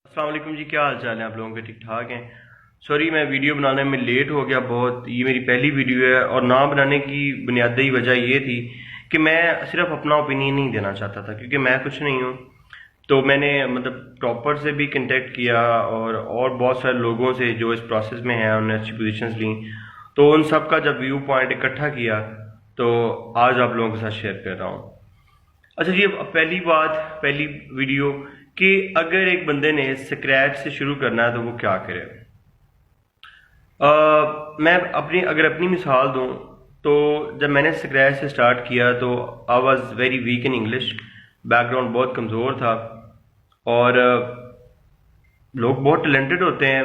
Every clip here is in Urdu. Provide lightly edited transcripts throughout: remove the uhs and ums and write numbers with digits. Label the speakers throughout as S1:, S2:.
S1: السلام علیکم جی، کیا حال چال ہے آپ لوگوں کے؟ ٹھیک ٹھاک ہیں؟ سوری میں ویڈیو بنانے میں لیٹ ہو گیا بہت. یہ میری پہلی ویڈیو ہے اور نہ بنانے کی بنیادی وجہ یہ تھی کہ میں صرف اپنا اوپینین نہیں دینا چاہتا تھا، کیونکہ میں کچھ نہیں ہوں. تو میں نے ٹاپر سے بھی کنٹیکٹ کیا اور بہت سارے لوگوں سے جو اس پروسیس میں ہیں، انہوں نے اچھی پوزیشنز لیں. تو ان سب کا جب ویو پوائنٹ اکٹھا کیا تو آج آپ لوگوں کے ساتھ شیئر کر رہا ہوں. اچھا جی، اب پہلی ویڈیو کہ اگر ایک بندے نے سکریچ سے شروع کرنا ہے تو وہ کیا کرے. میں اگر اپنی مثال دوں تو جب میں نے سکریچ سے سٹارٹ کیا تو I was very weak in English. Back ground بہت کمزور تھا اور لوگ بہت ٹیلنٹڈ ہوتے ہیں.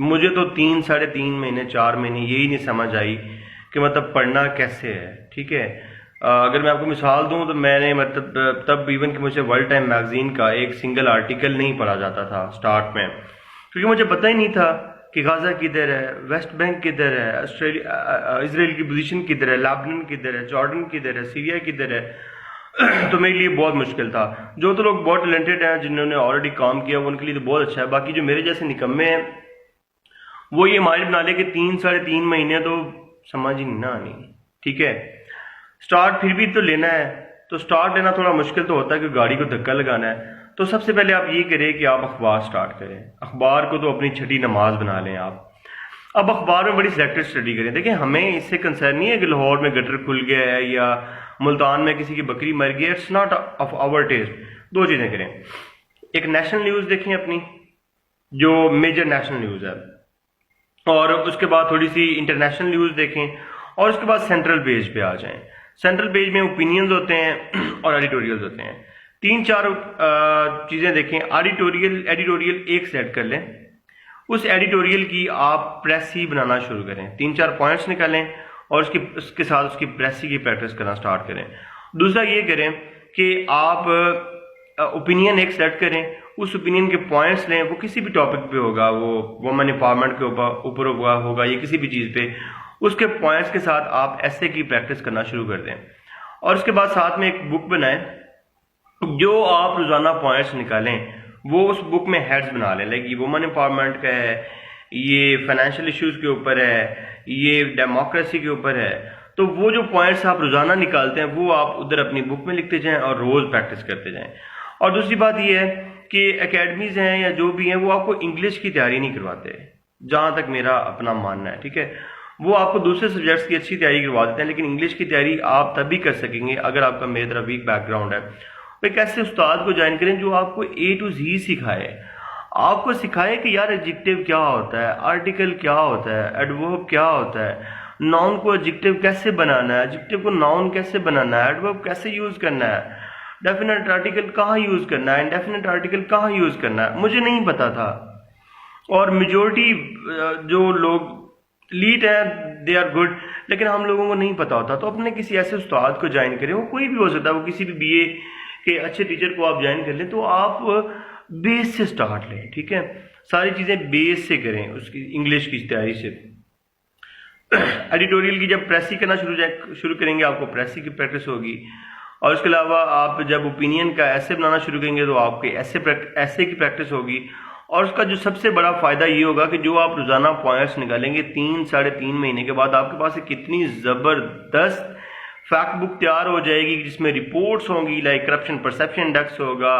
S1: مجھے تو 3.5 مہینے 4 مہینے یہی نہیں سمجھ آئی کہ پڑھنا کیسے ہے. ٹھیک ہے، اگر میں آپ کو مثال دوں تو میں نے تب ایون کہ مجھے ورلڈ ٹائم میگزین کا ایک سنگل آرٹیکل نہیں پڑھا جاتا تھا سٹارٹ میں، کیونکہ مجھے پتہ ہی نہیں تھا کہ غزہ کدھر ہے، ویسٹ بینک کدھر ہے، اسرائیل کی پوزیشن کدھر ہے، لیبنان کدھر ہے، جارڈن کدھر ہے، سیریا کدھر ہے. تو میرے لیے بہت مشکل تھا. جو تو لوگ بہت ٹیلنٹڈ ہیں، جنہوں نے آلریڈی کام کیا، ان کے لیے تو بہت اچھا ہے. باقی جو میرے جیسے نکمے ہیں وہ یہ مائنڈ بنا لے کہ 3.5 مہینے تو سمجھ ہی نہیں نہ آنی. ٹھیک ہے، سٹارٹ پھر بھی تو لینا ہے. تو سٹارٹ لینا تھوڑا مشکل تو ہوتا ہے کہ گاڑی کو دھکا لگانا ہے. تو سب سے پہلے آپ یہ کریں کہ آپ اخبار سٹارٹ کریں. اخبار کو تو اپنی چھٹی نماز بنا لیں آپ. اب اخبار میں بڑی سلیکٹڈ اسٹڈی کریں. دیکھیں، ہمیں اس سے کنسرن نہیں ہے کہ لاہور میں گٹر کھل گیا ہے یا ملتان میں کسی کی بکری مر گئی ہے. It's not of our taste. دو چیزیں کریں. ایک نیشنل نیوز دیکھیں اپنی، جو میجر نیشنل نیوز ہے، اور اس کے بعد تھوڑی سی انٹرنیشنل نیوز دیکھیں، اور اس کے بعد سینٹرل پیج پہ آ جائیں. سینٹرل پیج میں اوپینینز ہوتے ہیں اور ایڈیٹوریلز ہوتے ہیں. 3-4 چیزیں دیکھیں. ایڈیٹوریل ایک سیٹ کر لیں. اس ایڈیٹوریل کی آپ پریسی بنانا شروع کریں. 3-4 پوائنٹس نکالیں اور اس کے ساتھ اس کی پریسی کی پریکٹس کرنا سٹارٹ کریں. دوسرا یہ کریں کہ آپ اوپینین ایک سیٹ کریں. اس اوپینین کے پوائنٹس لیں. وہ کسی بھی ٹاپک پہ ہوگا، وہ وومن امپاورمنٹ کے اوپر ہوگا یا کسی بھی چیز پہ. اس کے پوائنٹس کے ساتھ آپ ایسے کی پریکٹس کرنا شروع کر دیں. اور اس کے بعد ساتھ میں ایک بک بنائیں. جو آپ روزانہ پوائنٹس نکالیں وہ اس بک میں ہیڈز بنا لیں. لائک یہ وومن امپاورمنٹ کا ہے، یہ فائنینشیل ایشوز کے اوپر ہے، یہ ڈیموکریسی کے اوپر ہے. تو وہ جو پوائنٹس آپ روزانہ نکالتے ہیں وہ آپ ادھر اپنی بک میں لکھتے جائیں اور روز پریکٹس کرتے جائیں. اور دوسری بات یہ ہے کہ اکیڈمیز ہیں یا جو بھی ہیں وہ آپ کو انگلش کی تیاری نہیں کرواتے، جہاں تک میرا اپنا ماننا ہے. ٹھیک ہے، وہ آپ کو دوسرے سبجیکٹس کی اچھی تیاری کروا دیتے ہیں، لیکن انگلش کی تیاری آپ تبھی کر سکیں گے اگر آپ کا میری طرح ویک بیک گراؤنڈ ہے. ایک ایسے استاد کو جوائن کریں جو آپ کو A to Z سکھائے. آپ کو سکھائے کہ یار ایڈجیکٹیو کیا ہوتا ہے، آرٹیکل کیا ہوتا ہے، ایڈورب کیا ہوتا ہے، ناؤن کو ایڈجیکٹیو کیسے بنانا ہے، ایڈجیکٹیو کو ناؤن کیسے بنانا ہے، ایڈورب کیسے یوز کرنا ہے، ڈیفینٹ آرٹیکل کہاں یوز کرنا ہے، انڈیفینٹ آرٹیکل کہاں یوز کرنا ہے. مجھے نہیں پتا تھا. اور میجورٹی جو لوگ لیٹ ہیں دے آر گڈ، لیکن ہم لوگوں کو نہیں پتا ہوتا. تو اپنے کسی ایسے استاد کو جوائن کریں. وہ کوئی بھی ہو سکتا ہے، وہ کسی بھی BA کے اچھے ٹیچر کو آپ جوائن کر لیں. تو آپ بیس سے سٹارٹ لیں. ٹھیک ہے، ساری چیزیں بیس سے کریں، اس کی انگلش کی تیاری سے. ایڈیٹوریل کی جب پریسی کرنا شروع کریں گے آپ کو پریسی کی پریکٹس ہوگی. اور اس کے علاوہ آپ جب اوپینین کا ایسے بنانا شروع کریں گے تو آپ کے ایسے کی پریکٹس ہوگی. اور اس کا جو سب سے بڑا فائدہ یہ ہوگا کہ جو آپ روزانہ پوائنٹس نکالیں گے 3-3.5 مہینے کے بعد آپ کے پاس ایک کتنی زبردست فیکٹ بک تیار ہو جائے گی، جس میں رپورٹس ہوں گی. لائک کرپشن پرسیپشن انڈیکس ہوگا،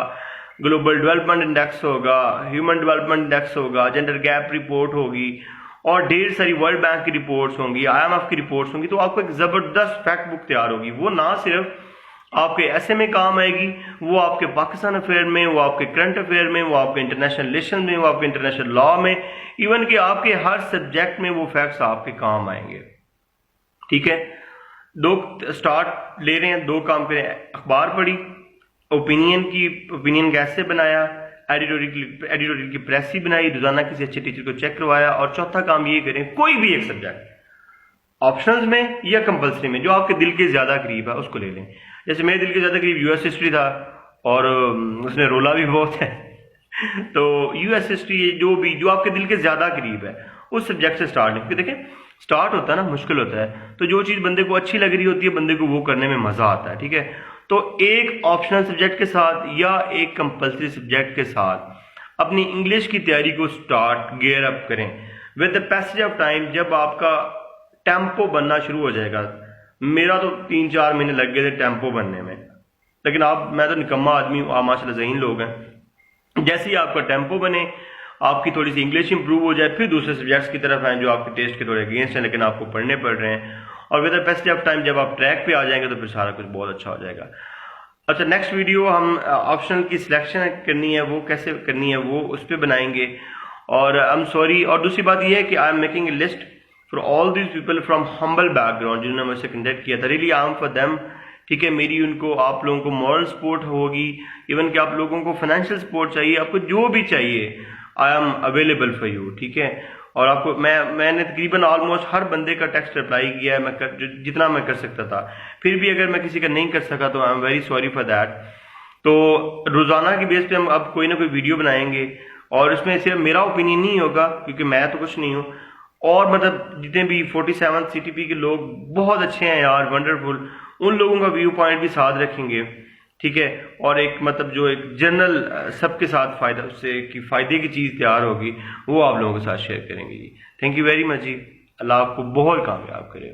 S1: گلوبل ڈیولپمنٹ انڈیکس ہوگا، ہیومن ڈیولپمنٹ انڈیکس ہوگا، جینڈر گیپ رپورٹ ہوگی، اور ڈھیر ساری ورلڈ بینک کی رپورٹس ہوں گی، IMF کی رپورٹس ہوں گی. تو آپ کو ایک زبردست فیکٹ بک تیار ہوگی. وہ نہ صرف آپ کے ایسے میں کام آئے گی، وہ آپ کے پاکستان افیئر میں، وہ آپ کے کرنٹ افیئر میں، وہ آپ کے انٹرنیشنل ریلیشن میں، وہ آپ کے انٹرنیشنل لا میں، ایون کہ آپ کے ہر سبجیکٹ میں وہ فیکٹس آپ کے کام آئیں گے. ٹھیک ہے، 2 سٹارٹ لے رہے ہیں، 2 کام کریں. اخبار پڑھی، اوپینین کیسے بنایا، ایڈیٹوریل کی پریسی بنائی، روزانہ کسی اچھے ٹیچر کو چیک کروایا. اور چوتھا کام یہ کریں، کوئی بھی ایک سبجیکٹ آپشنلز میں یا کمپلسری میں جو آپ کے دل کے زیادہ قریب ہے اس کو لے لیں. جیسے میرے دل کے زیادہ قریب US ہسٹری تھا اور اس نے رولا بھی بہت ہے. تو US ہسٹری جو آپ کے دل کے زیادہ قریب ہے اس سبجیکٹ سے سٹارٹ لیں. کیونکہ دیکھیں سٹارٹ ہوتا ہے نا مشکل ہوتا ہے، تو جو چیز بندے کو اچھی لگ رہی ہوتی ہے بندے کو وہ کرنے میں مزہ آتا ہے. ٹھیک ہے، تو ایک آپشنل سبجیکٹ کے ساتھ یا ایک کمپلسری سبجیکٹ کے ساتھ اپنی انگلش کی تیاری کو سٹارٹ گیئر اپ کریں. With the passage of time جب آپ کا ٹیمپو بننا شروع ہو جائے گا، میرا تو 3-4 مہینے لگ گئے تھے ٹیمپو بننے میں، لیکن میں تو نکما آدمی ہوں، آپ ماشاء اللہ ذہین لوگ ہیں. جیسے ہی آپ کا ٹیمپو بنے، آپ کی تھوڑی سی انگلش امپروو ہو جائے، پھر دوسرے سبجیکٹس کی طرف ہیں جو آپ کے ٹیسٹ کے تھوڑے اگینسٹ ہیں لیکن آپ کو پڑھنے پڑ رہے ہیں، اور with the passage of time جب آپ ٹریک پہ آ جائیں گے تو پھر سارا کچھ بہت اچھا ہو جائے گا. اچھا، نیکسٹ ویڈیو ہم آپشنل کی سلیکشن کرنی ہے، وہ کیسے کرنی ہے وہ اس پہ بنائیں گے. اور ایم سوری، اور دوسری بات یہ ہے کہ I am making a list for all these people from humble back ground جنہوں نے مجھ سے کنٹیکٹ کیا تھا. Really I am for them. ٹھیک ہے، میری ان کو آپ لوگوں کو مورل سپورٹ ہوگی، ایون کہ آپ لوگوں کو فائنینشیل سپورٹ چاہیے، آپ کو جو بھی چاہیے I am available for you. ٹھیک ہے، اور آپ کو میں نے تقریباً آلموسٹ ہر بندے کا ٹیکسٹ رپلائی کیا ہے، میں جتنا میں کر سکتا تھا. پھر بھی اگر میں کسی کا نہیں کر سکا تو I am very sorry for that. تو روزانہ کی بیس پہ ہم اب کوئی نہ کوئی ویڈیو بنائیں گے، اور اس میں صرف میرا اوپینین نہیں ہوگا کیونکہ میں تو کچھ نہیں ہوں، اور مطلب جتنے بھی 47 CTP کے لوگ بہت اچھے ہیں یار، ونڈرفل، ان لوگوں کا ویو پوائنٹ بھی ساتھ رکھیں گے. ٹھیک ہے، اور ایک مطلب جو ایک جنرل سب کے ساتھ فائدہ، اس سے کی فائدے کی چیز تیار ہوگی وہ آپ لوگوں کے ساتھ شیئر کریں گے. جی تھینک یو ویری مچ جی، اللہ آپ کو بہت کامیاب کرے.